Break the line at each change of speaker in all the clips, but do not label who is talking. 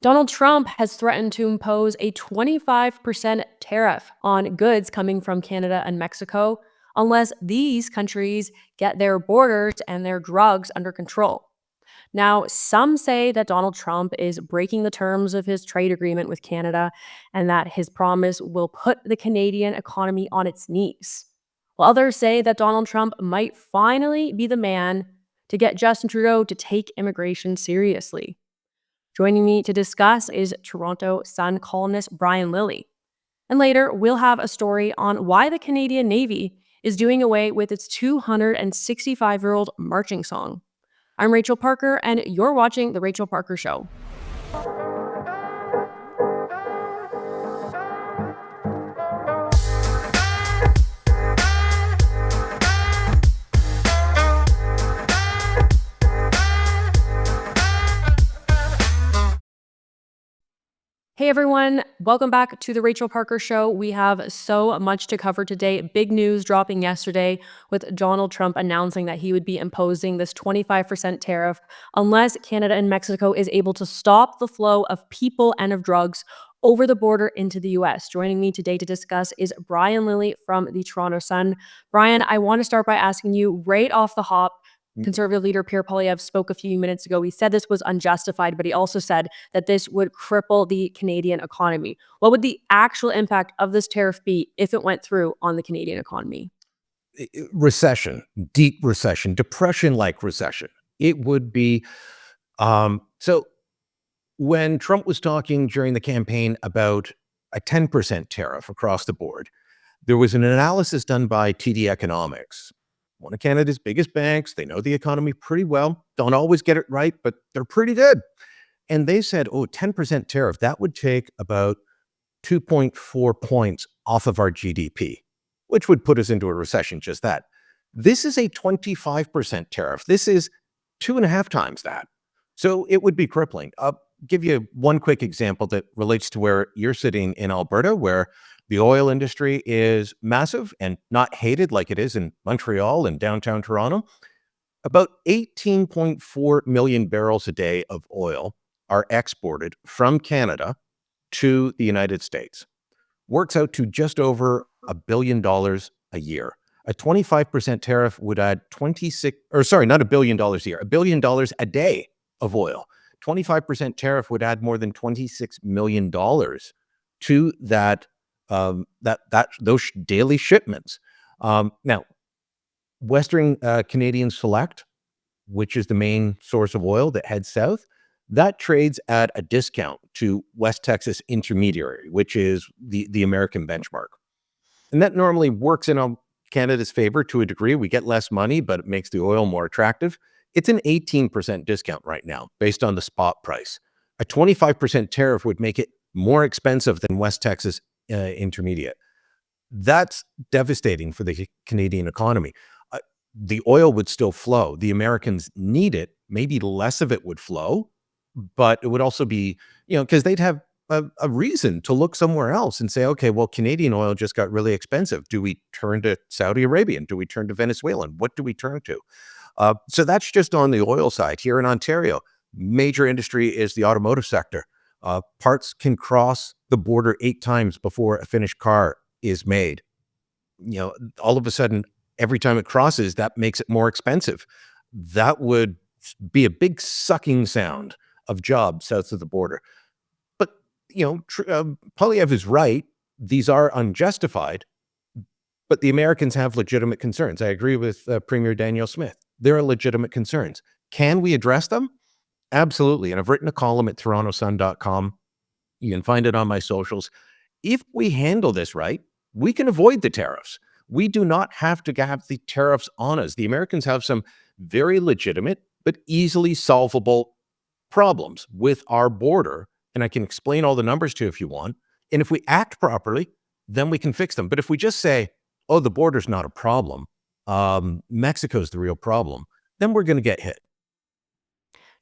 Donald Trump has threatened to impose a 25% tariff on goods coming from Canada and Mexico unless these countries get their borders and their drugs under control. Now, some say that Donald Trump is breaking the terms of his trade agreement with Canada and that his promise will put the Canadian economy on its knees. While others say that Donald Trump might finally be the man to get Justin Trudeau to take immigration seriously. Joining me to discuss is Toronto Sun columnist Brian Lilley. And later, we'll have a story on why the Canadian Navy is doing away with its 265-year-old marching song. I'm Rachel Parker, and you're watching The Rachel Parker Show. Hey everyone, welcome back to The Rachel Parker Show. We have so much to cover today. Big news dropping yesterday with Donald Trump announcing that he would be imposing this 25% tariff unless Canada and Mexico is able to stop the flow of people and of drugs over the border into the US. Joining me today to discuss is Brian Lilley from the Toronto Sun. Brian, I want to start by asking you right off the hop. Conservative leader Pierre Poilievre spoke a few minutes ago. He said this was unjustified, but he also said that this would cripple the Canadian economy. What would the actual impact of this tariff be if it went through on the Canadian economy?
Recession, deep recession, depression-like recession. It would be, so when Trump was talking during the campaign about a 10% tariff across the board, there was an analysis done by TD Economics, one of Canada's biggest banks. They know the economy pretty well, don't always get it right, but they're pretty good. And they said, 10% tariff, that would take about 2.4 points off of our GDP, which would put us into a recession, just that. This is a 25% tariff. This is 2.5 times that. So it would be crippling. I'll give you one quick example that relates to where you're sitting in Alberta, where the oil industry is massive and not hated like it is in Montreal and downtown Toronto. About 18.4 million barrels a day of oil are exported from Canada to the United States. Works out to just over $1 billion a year. A 25% tariff would add not $1 billion a year, $1 billion a day of oil. 25% tariff would add more than $26 million to those daily shipments. Now, Western Canadian Select, which is the main source of oil that heads south, that trades at a discount to West Texas Intermediary, which is the American benchmark. And that normally works in Canada's favor to a degree. We get less money, but it makes the oil more attractive. It's an 18% discount right now based on the spot price. A 25% tariff would make it more expensive than West Texas Intermediate. That's devastating for the Canadian economy. The oil would still flow. The Americans need it. Maybe less of it would flow, but it would also be, because they'd have a reason to look somewhere else and say, okay, well, Canadian oil just got really expensive. Do we turn to Saudi Arabian? Do we turn to Venezuelan? What do we turn to? So that's just on the oil side. Here in Ontario, major industry is the automotive sector. Parts can cross the border 8 times before a finished car is made. All of a sudden, every time it crosses, that makes it more expensive. That would be a big sucking sound of jobs south of the border. But, Poilievre is right. These are unjustified, but the Americans have legitimate concerns. I agree with Premier Danielle Smith. There are legitimate concerns. Can we address them? Absolutely. And I've written a column at torontosun.com. You can find it on my socials. If we handle this right, we can avoid the tariffs. We do not have to have the tariffs on us. The Americans have some very legitimate but easily solvable problems with our border. And I can explain all the numbers to you if you want. And if we act properly, then we can fix them. But if we just say, the border's not a problem, Mexico's the real problem, then we're going to get hit.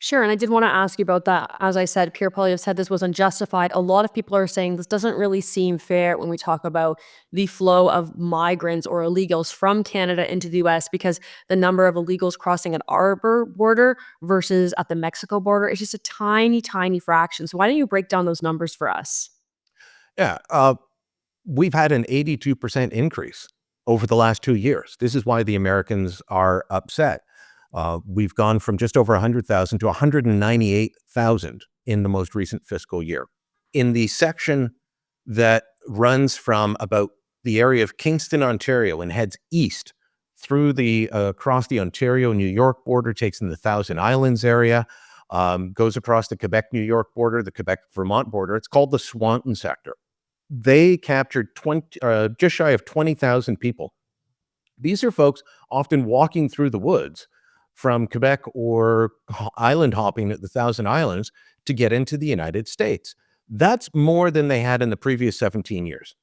Sure, and I did want to ask you about that. As I said, Pierre Polyev said this was unjustified. A lot of people are saying this doesn't really seem fair when we talk about the flow of migrants or illegals from Canada into the US, because the number of illegals crossing at our border versus at the Mexico border is just a tiny, tiny fraction. So why don't you break down those numbers for us?
Yeah. We've had an 82% increase over the last 2 years. This is why the Americans are upset. We've gone from just over 100,000 to 198,000 in the most recent fiscal year. In the section that runs from about the area of Kingston, Ontario, and heads east through the across the Ontario-New York border, takes in the Thousand Islands area, goes across the Quebec-New York border, the Quebec-Vermont border. It's called the Swanton sector. They captured just shy of 20,000 people. These are folks often walking through the woods from Quebec or island hopping at the Thousand Islands to get into the United States. That's more than they had in the previous 17 years.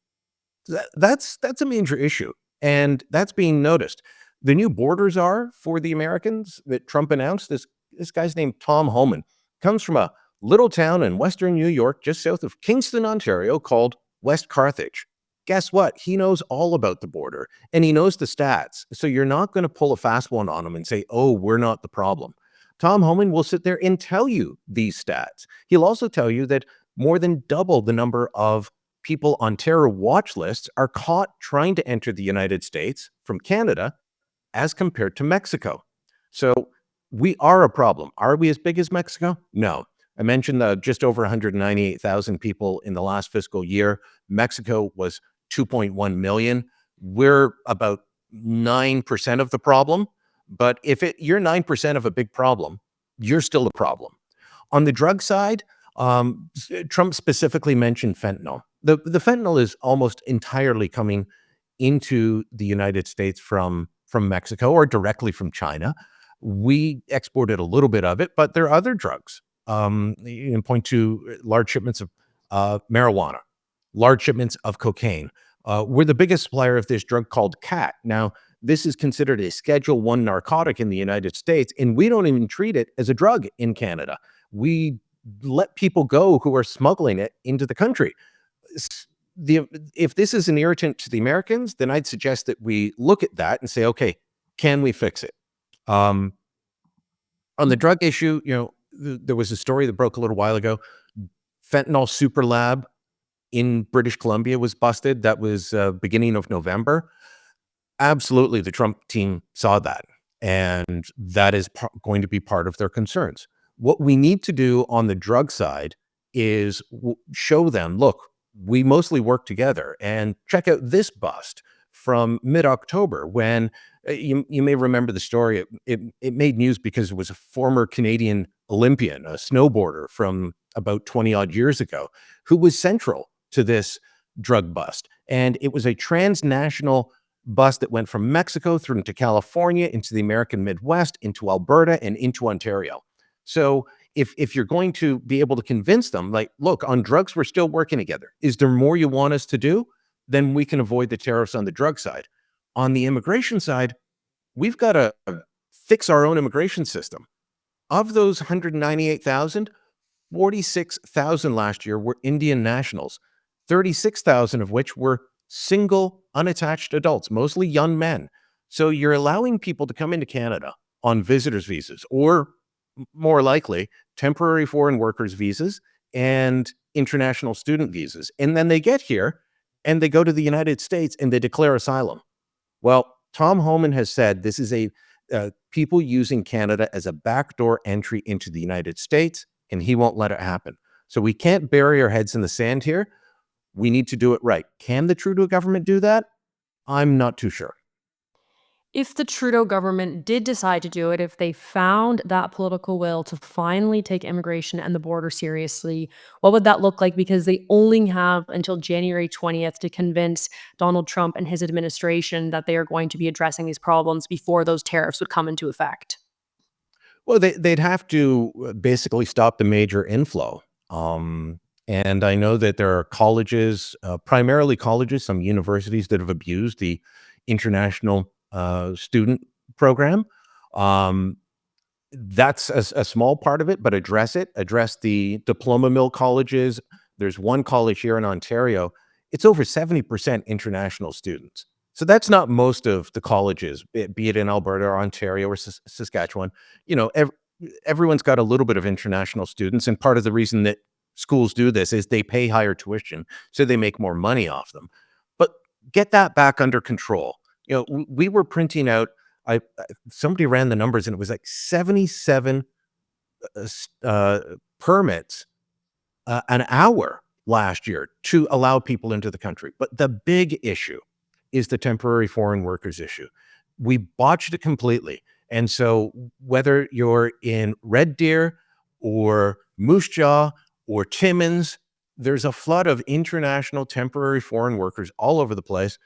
That's a major issue, and that's being noticed. The new border czar for the Americans that Trump announced, this guy's named Tom Homan, comes from a little town in western New York, just south of Kingston, Ontario, called West Carthage. Guess what? He knows all about the border and he knows the stats. So you're not going to pull a fast one on him and say, oh, we're not the problem. Tom Homan will sit there and tell you these stats. He'll also tell you that more than double the number of people on terror watch lists are caught trying to enter the United States from Canada as compared to Mexico. So we are a problem. Are we as big as Mexico? No. I mentioned just over 198,000 people in the last fiscal year. Mexico was 2.1 million. We're about 9% of the problem. But if you're 9% of a big problem, you're still a problem. On the drug side, Trump specifically mentioned fentanyl. The fentanyl is almost entirely coming into the United States from Mexico or directly from China. We exported a little bit of it, but there are other drugs. You can point to large shipments of marijuana, large shipments of cocaine. We're the biggest supplier of this drug called cat. Now, this is considered a Schedule I narcotic in the United States, and we don't even treat it as a drug in Canada. We let people go who are smuggling it into the country. If this is an irritant to the Americans, then I'd suggest that we look at that and say, okay, can we fix it? On the drug issue, there was a story that broke a little while ago. Fentanyl super lab in British Columbia was busted. That was beginning of November. Absolutely, the Trump team saw that, and that is going to be part of their concerns. What we need to do on the drug side is show them, look, we mostly work together, and check out this bust from mid-October when you may remember the story. It made news because it was a former Canadian Olympian, a snowboarder from about 20 odd years ago, who was central to this drug bust. And it was a transnational bust that went from Mexico through into California, into the American Midwest, into Alberta, and into Ontario. So if you're going to be able to convince them, like, look, on drugs, we're still working together. Is there more you want us to do? Then we can avoid the tariffs on the drug side. On the immigration side, we've got to fix our own immigration system. Of those 198,000, 46,000 last year were Indian nationals, 36,000 of which were single, unattached adults, mostly young men. So you're allowing people to come into Canada on visitors' visas, or more likely, temporary foreign workers visas and international student visas. And then they get here and they go to the United States and they declare asylum. Well, Tom Homan has said this is people using Canada as a backdoor entry into the United States, and he won't let it happen. So we can't bury our heads in the sand here. We need to do it right. Can the Trudeau government do that? I'm not too sure.
If the Trudeau government did decide to do it, if they found that political will to finally take immigration and the border seriously, what would that look like? Because they only have until January 20th to convince Donald Trump and his administration that they are going to be addressing these problems before those tariffs would come into effect.
Well, they'd have to basically stop the major inflow. And I know that there are colleges, primarily colleges, some universities that have abused the international student program. Um, That's a small part of it, but address it. Address the diploma mill colleges. There's one college here in Ontario. It's over 70% international students. So that's not most of the colleges, be it in Alberta or Ontario or Saskatchewan. You know, everyone's got a little bit of international students, and part of the reason that schools do this is they pay higher tuition, so they make more money off them. But get that back under control. You know, we were printing out. Somebody ran the numbers, and it was like 77 permits an hour last year to allow people into the country. But the big issue is the temporary foreign workers issue. We botched it completely. And so whether you're in Red Deer or Moose Jaw or Timmins, there's a flood of international temporary foreign workers all over the place,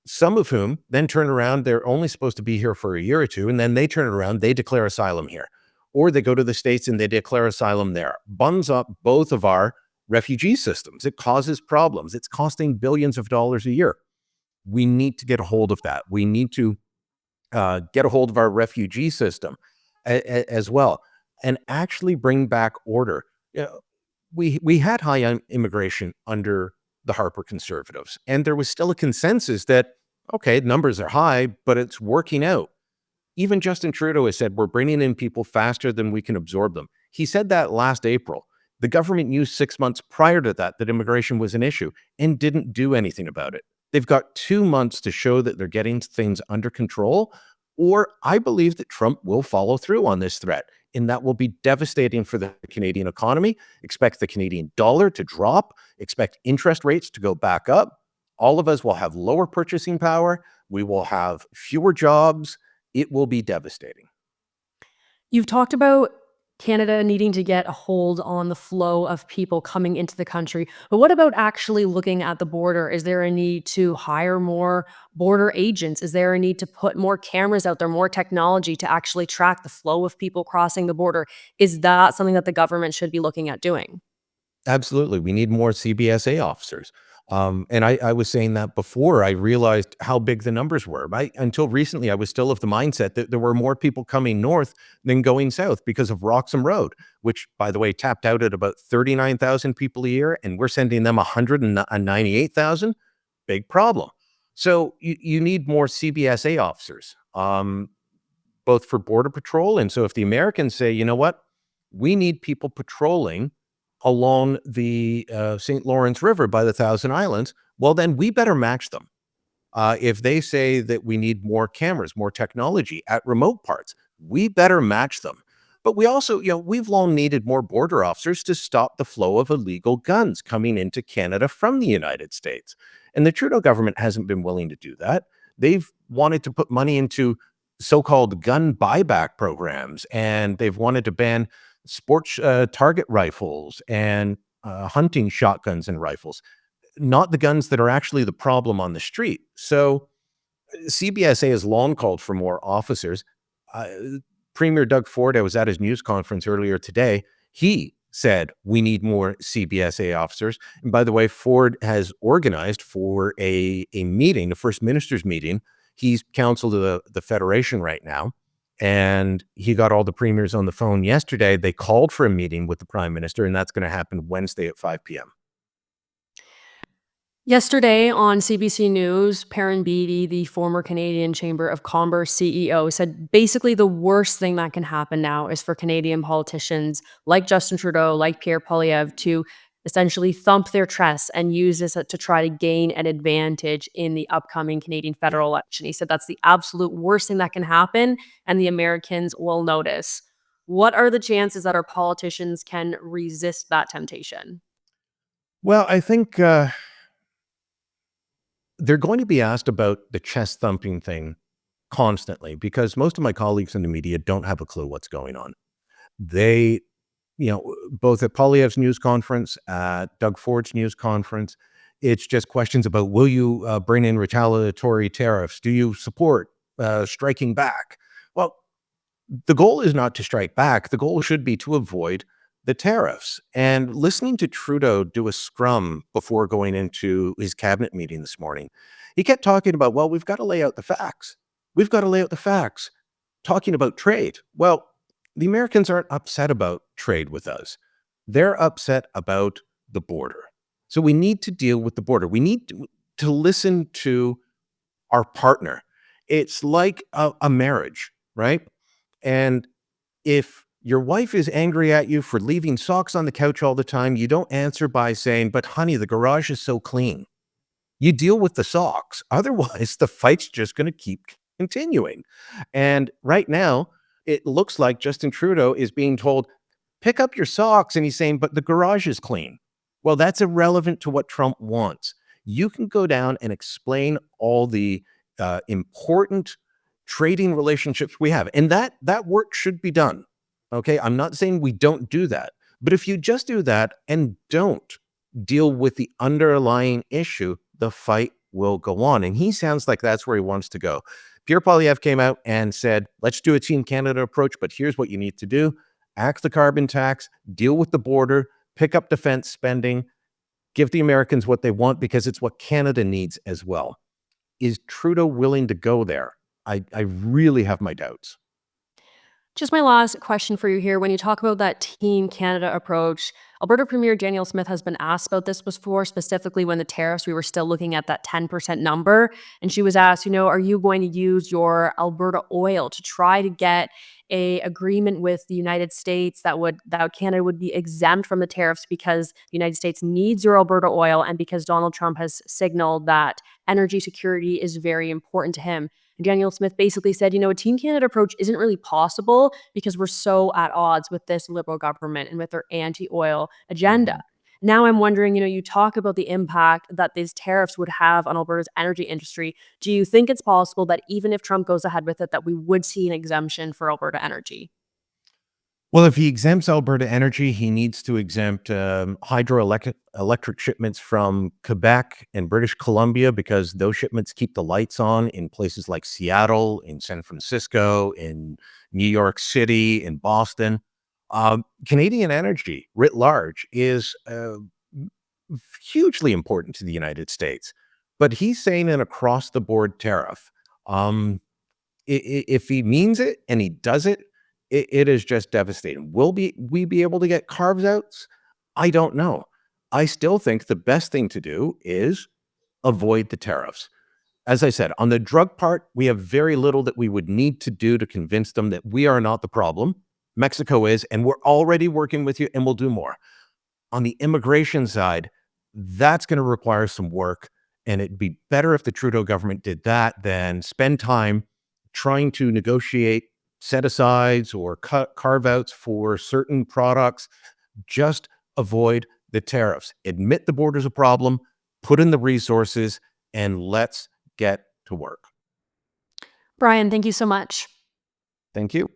some of whom then turn around, they're only supposed to be here for a year or two, and then they turn around, they declare asylum here. Or they go to the States and they declare asylum there. Buns up both of our refugee systems. It causes problems. It's costing billions of dollars a year. We need to get a hold of that. We need to get a hold of our refugee system as well, and actually bring back order. You know, we had high immigration under the Harper Conservatives, and there was still a consensus that, okay, numbers are high, but it's working out. Even Justin Trudeau has said, we're bringing in people faster than we can absorb them. He said that last April. The government used 6 months prior to that immigration was an issue and didn't do anything about it. They've got 2 months to show that they're getting things under control, or I believe that Trump will follow through on this threat, and that will be devastating for the Canadian economy. Expect the Canadian dollar to drop, expect interest rates to go back up. All of us will have lower purchasing power. We will have fewer jobs. It will be devastating.
You've talked about Canada needing to get a hold on the flow of people coming into the country, but what about actually looking at the border? Is there a need to hire more border agents? Is there a need to put more cameras out there, more technology to actually track the flow of people crossing the border? Is that something that the government should be looking at doing?
Absolutely. We need more CBSA officers. And I was saying that before I realized how big the numbers were. Until recently, I was still of the mindset that there were more people coming north than going south because of Roxham Road, which, by the way, tapped out at about 39,000 people a year, and we're sending them 198,000. Big problem. So you need more CBSA officers, both for Border Patrol. And so if the Americans say, you know what, we need people patrolling along the St. Lawrence River by the Thousand Islands, well, then we better match them. If they say that we need more cameras, more technology at remote parts, we better match them. But we also, we've long needed more border officers to stop the flow of illegal guns coming into Canada from the United States. And the Trudeau government hasn't been willing to do that. They've wanted to put money into so-called gun buyback programs, and they've wanted to ban sports target rifles and hunting shotguns and rifles, not the guns that are actually the problem on the street. So CBSA has long called for more officers. Uh, Premier Doug Ford, I was at his news conference earlier today. He said we need more CBSA officers. And by the way, Ford has organized for a meeting, a First Minister's meeting. He's counsel to the Federation right now. And he got all the premiers on the phone yesterday. They called for a meeting with the Prime Minister, and that's going to happen Wednesday at 5 p.m.
Yesterday on CBC News, Perrin Beatty, the former Canadian Chamber of Commerce CEO, said basically the worst thing that can happen now is for Canadian politicians like Justin Trudeau, like Pierre Poilievre, to essentially thump their chests and use this to try to gain an advantage in the upcoming Canadian federal election. He said that's the absolute worst thing that can happen, and the Americans will notice. What are the chances that our politicians can resist that temptation?
Well, I think they're going to be asked about the chest thumping thing constantly because most of my colleagues in the media don't have a clue what's going on. They, both at Poilievre's news conference, at Doug Ford's news conference, it's just questions about, will you bring in retaliatory tariffs? Do you support striking back? Well, the goal is not to strike back. The goal should be to avoid the tariffs. And listening to Trudeau do a scrum before going into his cabinet meeting this morning, he kept talking about, well, we've got to lay out the facts. We've got to lay out the facts, talking about trade. Well, the Americans aren't upset about trade with us. They're upset about the border. So we need to deal with the border. We need to listen to our partner. It's like a marriage, right? And if your wife is angry at you for leaving socks on the couch all the time, you don't answer by saying, "But honey, the garage is so clean." You deal with the socks. Otherwise, the fight's just going to keep continuing. And right now, it looks like Justin Trudeau is being told, pick up your socks. And he's saying, but the garage is clean. Well, that's irrelevant to what Trump wants. You can go down and explain all the important trading relationships we have. And that work should be done. Okay. I'm not saying we don't do that. But if you just do that and don't deal with the underlying issue, the fight will go on. And he sounds like that's where he wants to go. Pierre Poilievre came out and said, let's do a Team Canada approach, but here's what you need to do. Axe the carbon tax, deal with the border, pick up defense spending, give the Americans what they want because it's what Canada needs as well. Is Trudeau willing to go there? I really have my doubts.
Just my last question for you here. When you talk about that Team Canada approach, Alberta Premier Danielle Smith has been asked about this before, specifically when the tariffs, we were still looking at that 10% number. And she was asked, are you going to use your Alberta oil to try to get a agreement with the United States that Canada would be exempt from the tariffs because the United States needs your Alberta oil and because Donald Trump has signaled that energy security is very important to him. Danielle Smith basically said, a Team Canada approach isn't really possible because we're so at odds with this Liberal government and with their anti-oil agenda. Now I'm wondering, you talk about the impact that these tariffs would have on Alberta's energy industry. Do you think it's possible that even if Trump goes ahead with it, that we would see an exemption for Alberta energy?
Well, if he exempts Alberta Energy, he needs to exempt hydroelectric shipments from Quebec and British Columbia because those shipments keep the lights on in places like Seattle, in San Francisco, in New York City, in Boston. Canadian energy writ large is hugely important to the United States. But he's saying an across the board tariff. If he means it and he does it, it is just devastating. Will we be able to get carve outs? I don't know. I still think the best thing to do is avoid the tariffs. As I said, on the drug part, we have very little that we would need to do to convince them that we are not the problem. Mexico is, and we're already working with you and we'll do more. On the immigration side, that's going to require some work. And it'd be better if the Trudeau government did that than spend time trying to negotiate set-asides or carve-outs for certain products. Just avoid the tariffs. Admit the border's a problem, put in the resources, and let's get to work.
Brian, thank you so much.
Thank you.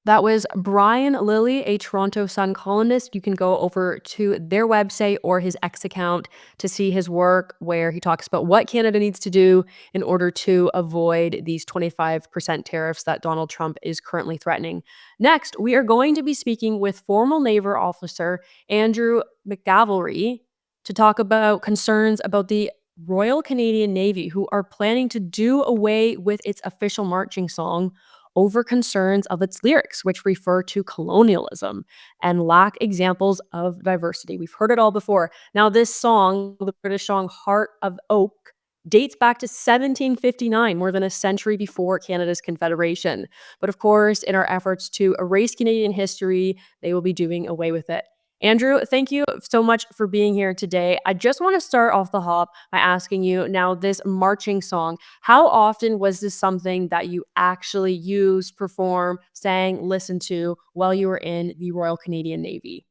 That was Brian Lilley, a Toronto Sun columnist. You can go over to their website or his X account to see his work where he talks about what Canada needs to do in order to avoid these 25% tariffs that Donald Trump is currently threatening. Next, we are going to be speaking with former Naval officer Andrew McGillivray to talk about concerns about the Royal Canadian Navy, who are planning to do away with its official marching song over concerns of its lyrics, which refer to colonialism and lack examples of diversity. We've heard it all before. Now, this song, the British song Heart of Oak, dates back to 1759, more than a century before Canada's Confederation. But of course, in our efforts to erase Canadian history, they will be doing away with it. Andrew, thank you so much for being here today. I just want to start off the hop by asking you now, this marching song, how often was this something that you actually used, perform, sang, listened to while you were in the Royal Canadian Navy?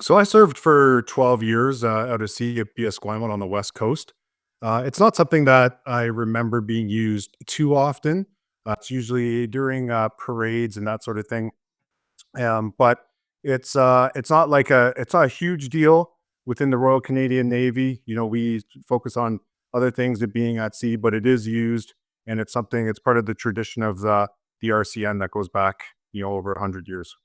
So I served for 12 years out at sea at BS Esquimalt on the West Coast. It's not something that I remember being used too often. It's usually during parades and that sort of thing. But it's not like it's not a huge deal within the Royal Canadian Navy. We focus on other things than being at sea, but it is used, and it's something. It's part of the tradition of the RCN that goes back over 100 years.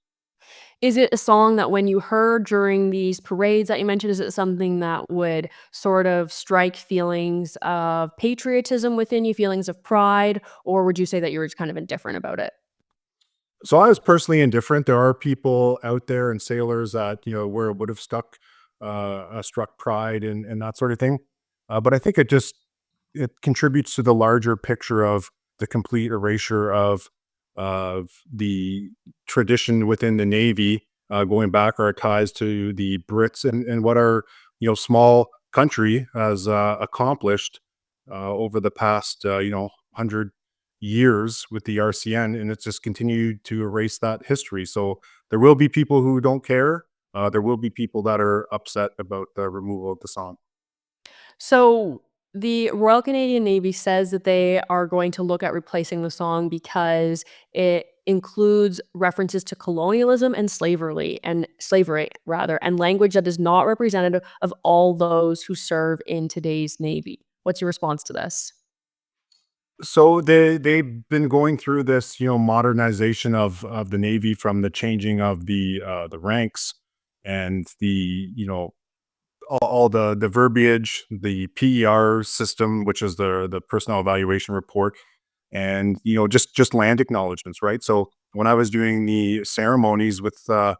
Is it a song that when you heard during these parades that you mentioned, is it something that would sort of strike feelings of patriotism within you, feelings of pride, or would you say that you were just kind of indifferent about it?
So I was personally indifferent. There are people out there and sailors that, where it would have struck pride and that sort of thing. But I think it contributes to the larger picture of the complete erasure of the tradition within the Navy, going back our ties to the Brits and what our small country has accomplished over the past 100 years with the RCN, and it's just continued to erase that history. So there will be people who don't care. There will be people that are upset about the removal of the song.
So the Royal Canadian Navy says that they are going to look at replacing the song because it includes references to colonialism and slavery rather, and language that is not representative of all those who serve in today's Navy. What's your response to this?
So they've been going through this, modernization of the Navy, from the changing of the ranks and all the verbiage, the PER system, which is the personnel evaluation report, and just land acknowledgments, right? So when I was doing the ceremonies with the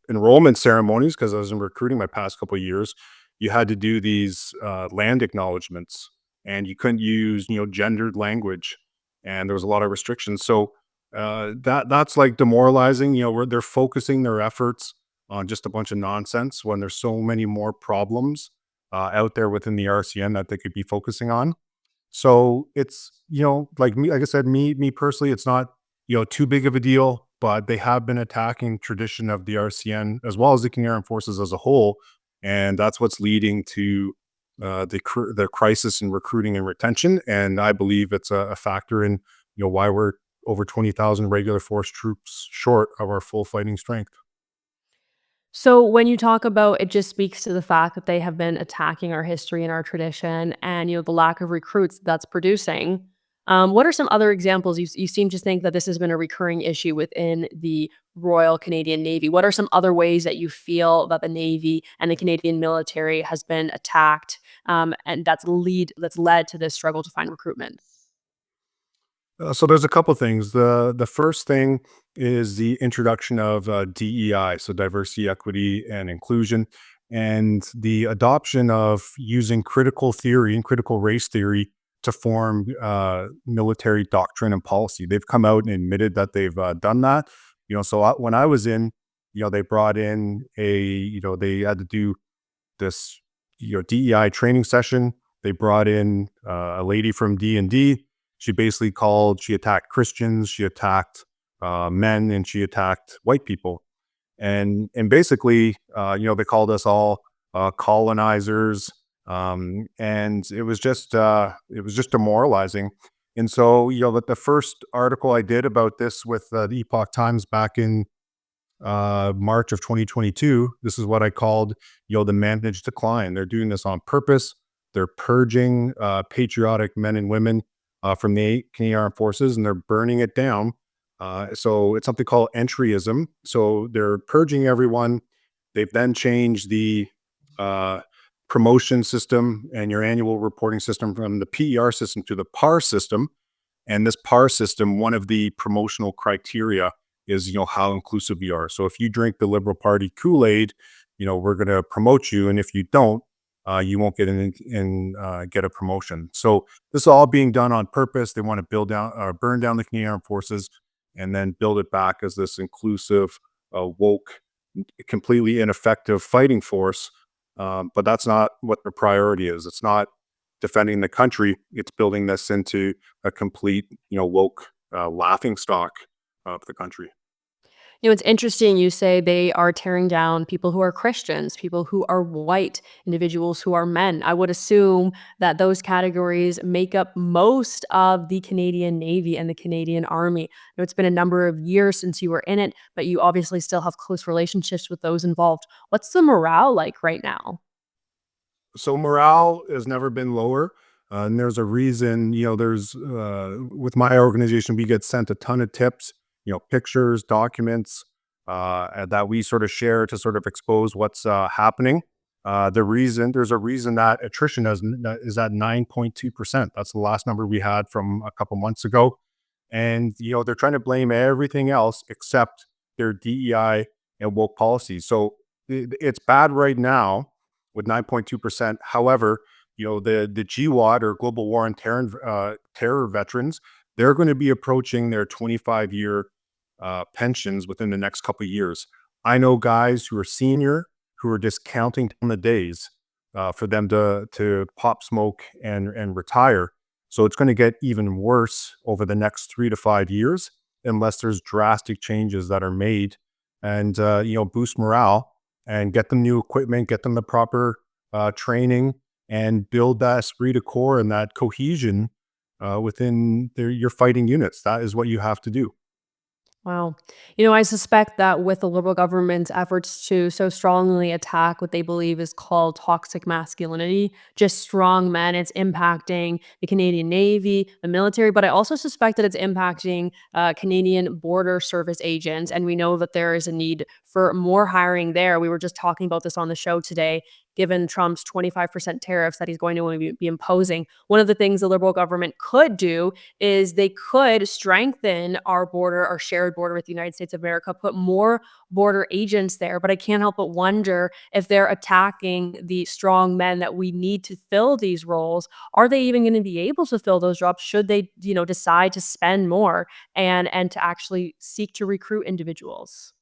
enrollment ceremonies, because I was in recruiting my past couple of years, you had to do these land acknowledgments, and you couldn't use gendered language, and there was a lot of restrictions. So that's like demoralizing. Where they're focusing their efforts on just a bunch of nonsense when there's so many more problems out there within the RCN that they could be focusing on. So it's, like me, like I said, me personally, it's not, too big of a deal, but they have been attacking tradition of the RCN as well as the Canadian Armed Forces as a whole. And that's what's leading to the crisis in recruiting and retention. And I believe it's a factor in, why we're over 20,000 regular force troops short of our full fighting strength.
So when you talk about it just speaks to the fact that they have been attacking our history and our tradition and, the lack of recruits that's producing. What are some other examples? You seem to think that this has been a recurring issue within the Royal Canadian Navy. What are some other ways that you feel that the Navy and the Canadian military has been attacked, and that's led to this struggle to find recruitment?
So there's a couple things. The first thing is the introduction of DEI, so diversity, equity, and inclusion, and the adoption of using critical theory and critical race theory to form military doctrine and policy. They've come out and admitted that they've done that. When I was in, they brought in they had to do this DEI training session. They brought in a lady from D&D. She attacked Christians, she attacked men, and she attacked white people. And basically, they called us all colonizers, and it was just demoralizing. And so, the first article I did about this with the Epoch Times back in March of 2022, this is what I called, the managed decline. They're doing this on purpose. They're purging patriotic men and women from the Canadian Armed Forces, and they're burning it down. So it's something called entryism. So they're purging everyone. They've then changed the uh, promotion system and your annual reporting system from the PER system to the PAR system. And this PAR system, one of the promotional criteria is, how inclusive you are. So if you drink the Liberal Party Kool-Aid, we're going to promote you. And if you don't, you won't get get a promotion. So this is all being done on purpose. They want to burn down the Canadian Armed Forces and then build it back as this inclusive, woke, completely ineffective fighting force. But that's not what their priority is. It's not defending the country. It's building this into a complete, woke laughing stock of the country.
It's interesting you say they are tearing down people who are Christians, people who are white, individuals who are men. I would assume that those categories make up most of the Canadian Navy and the Canadian Army. It's been a number of years since you were in it, but you obviously still have close relationships with those involved. What's the morale like right now?
So morale has never been lower. And there's a reason, with my organization, we get sent a ton of tips, pictures, documents that we sort of share to sort of expose what's happening. There's a reason that attrition is at 9.2%. That's the last number we had from a couple months ago. And, they're trying to blame everything else except their DEI and woke policies. So it's bad right now with 9.2%. However, the GWAT, or Global War on Terror veterans, they're going to be approaching their 25-year pensions within the next couple of years. I know guys who are senior who are just counting down the days for them to pop smoke and retire. So it's going to get even worse over the next 3 to 5 years unless there's drastic changes that are made, and boost morale and get them new equipment, get them the proper training, and build that esprit de corps and that cohesion within your fighting units. That is what you have to do.
Wow. I suspect that with the Liberal government's efforts to so strongly attack what they believe is called toxic masculinity, just strong men, it's impacting the Canadian Navy, the military, but I also suspect that it's impacting Canadian border service agents. And we know that there is a need for more hiring there. We were just talking about this on the show today. Given Trump's 25% tariffs that he's going to be imposing, one of the things the Liberal government could do is they could strengthen our border, our shared border with the United States of America, put more border agents there. But I can't help but wonder, if they're attacking the strong men that we need to fill these roles, are they even going to be able to fill those jobs? Should they, decide to spend more and to actually seek to recruit individuals?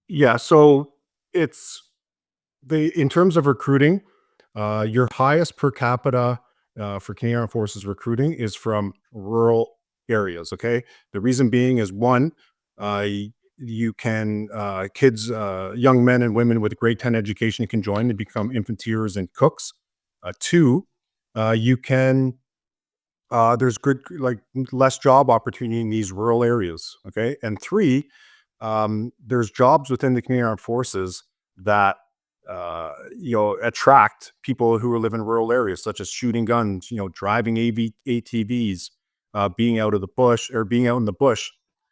Yeah, so it's in terms of recruiting, your highest per capita for Canadian Armed Forces recruiting is from rural areas. Okay, the reason being is one, you can kids, young men and women with grade 10 education can join and become infantryers and cooks. Two, you can there's good, like, less job opportunity in these rural areas. Okay, and three, there's jobs within the Canadian Armed Forces that attract people who live in rural areas, such as shooting guns, driving ATVs, being out of the bush, or being out in the bush.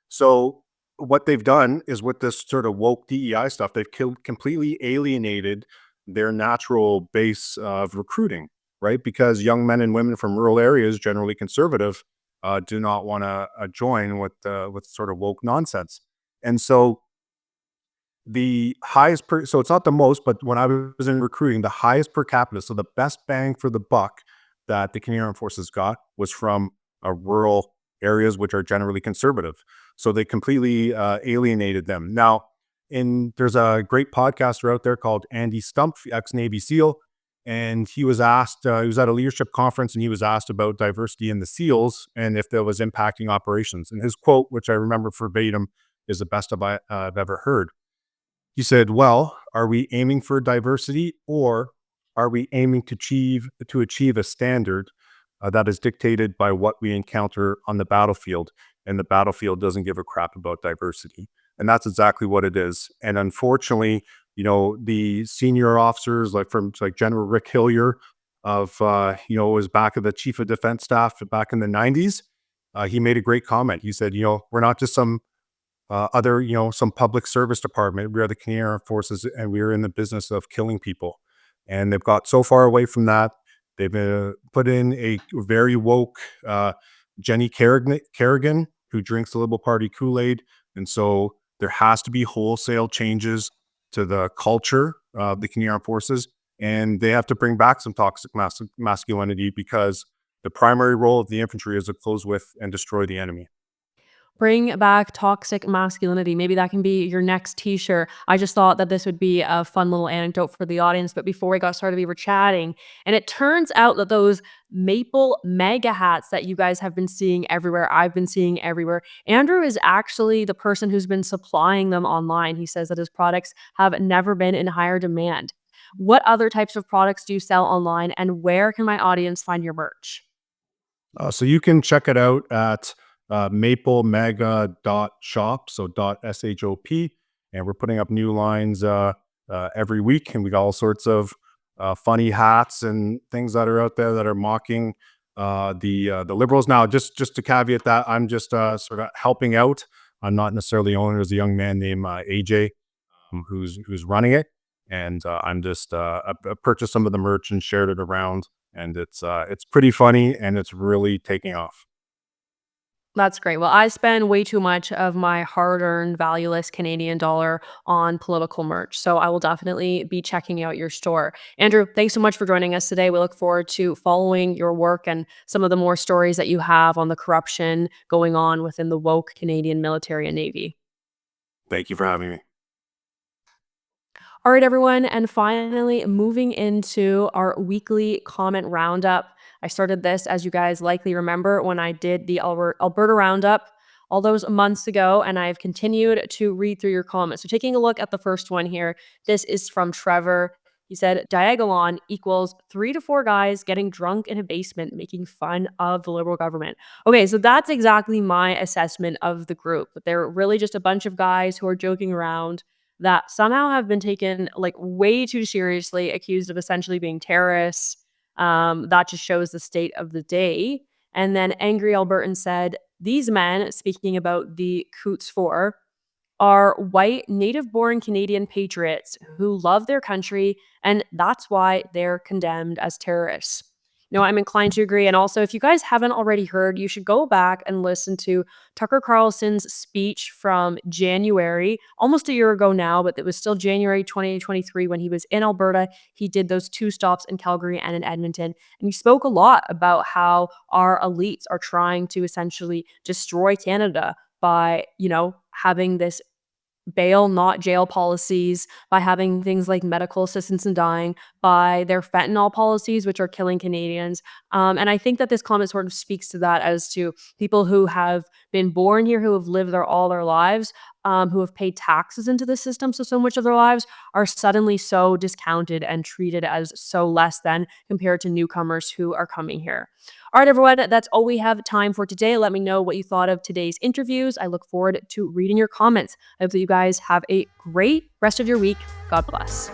So what they've done is, with this sort of woke DEI stuff, they've completely alienated their natural base of recruiting, right? Because young men and women from rural areas, generally conservative, do not want to join with sort of woke nonsense. And so so it's not the most, but when I was in recruiting, the highest per capita, so the best bang for the buck that the Canadian Armed Forces got, was from rural areas, which are generally conservative. So they completely alienated them. Now, there's a great podcaster out there called Andy Stump, ex-Navy SEAL, and he was asked, he was at a leadership conference, and he was asked about diversity in the SEALs and if that was impacting operations. And his quote, which I remember verbatim, is the best I've ever heard. He said, "Well, are we aiming for diversity, or are we aiming to achieve a standard that is dictated by what we encounter on the battlefield? And the battlefield doesn't give a crap about diversity." And that's exactly what it is. And unfortunately, the senior officers, like General Rick Hillier was back at the Chief of Defense Staff back in the 90s. He made a great comment. He said, "We're not just some public service department. We are the Canadian Armed Forces, and we are in the business of killing people." And they've got so far away from that. They've put in a very woke Jenny Kerrigan, who drinks the Liberal Party Kool-Aid. And so there has to be wholesale changes to the culture of the Canadian Armed Forces. And they have to bring back some toxic masculinity, because the primary role of the infantry is to close with and destroy the enemy.
Bring back toxic masculinity. Maybe that can be your next t-shirt. I just thought that this would be a fun little anecdote for the audience. But before we got started, we were chatting, and it turns out that those maple mega hats that you guys have been seeing everywhere, I've been seeing everywhere, Andrew is actually the person who's been supplying them online. He says that his products have never been in higher demand. What other types of products do you sell online, and where can my audience find your merch?
So you can check it out at maplemega.shop, so .shop. And we're putting up new lines every week. And we got all sorts of funny hats and things that are out there that are mocking the Liberals. Now, just to caveat that, I'm just sort of helping out. I'm not necessarily owner. There's a young man named AJ who's running it. And I'm just I purchased some of the merch and shared it around, and it's pretty funny, and it's really taking off.
That's great. Well, I spend way too much of my hard-earned, valueless Canadian dollar on political merch, so I will definitely be checking out your store. Andrew, thanks so much for joining us today. We look forward to following your work and some of the more stories that you have on the corruption going on within the woke Canadian military and navy.
Thank you for having me.
All right, everyone. And finally, moving into our weekly comment roundup. I started this, as you guys likely remember, when I did the Alberta Roundup all those months ago, and I've continued to read through your comments. So, taking a look at the first one here, this is from Trevor. He said, Diagolon equals 3 to 4 guys getting drunk in a basement making fun of the Liberal government. Okay, so that's exactly my assessment of the group. They're really just a bunch of guys who are joking around that somehow have been taken like way too seriously, accused of essentially being terrorists. That just shows the state of the day. And then Angry Albertan said, these men, speaking about the Coots 4, are white, native born Canadian patriots who love their country, and that's why they're condemned as terrorists. I'm inclined to agree. And also, if you guys haven't already heard, you should go back and listen to Tucker Carlson's speech from January, almost a year ago now, but it was still January 2023 when he was in Alberta. He did those 2 stops in Calgary and in Edmonton. And he spoke a lot about how our elites are trying to essentially destroy Canada by, having this bail, not jail policies, by having things like medical assistance in dying, by their fentanyl policies, which are killing Canadians. And I think that this comment sort of speaks to that, as to people who have been born here, who have lived there all their lives, who have paid taxes into the system so much of their lives, are suddenly so discounted and treated as so less than compared to newcomers who are coming here. All right, everyone, that's all we have time for today. Let me know what you thought of today's interviews. I look forward to reading your comments. I hope that you guys have a great rest of your week. God bless.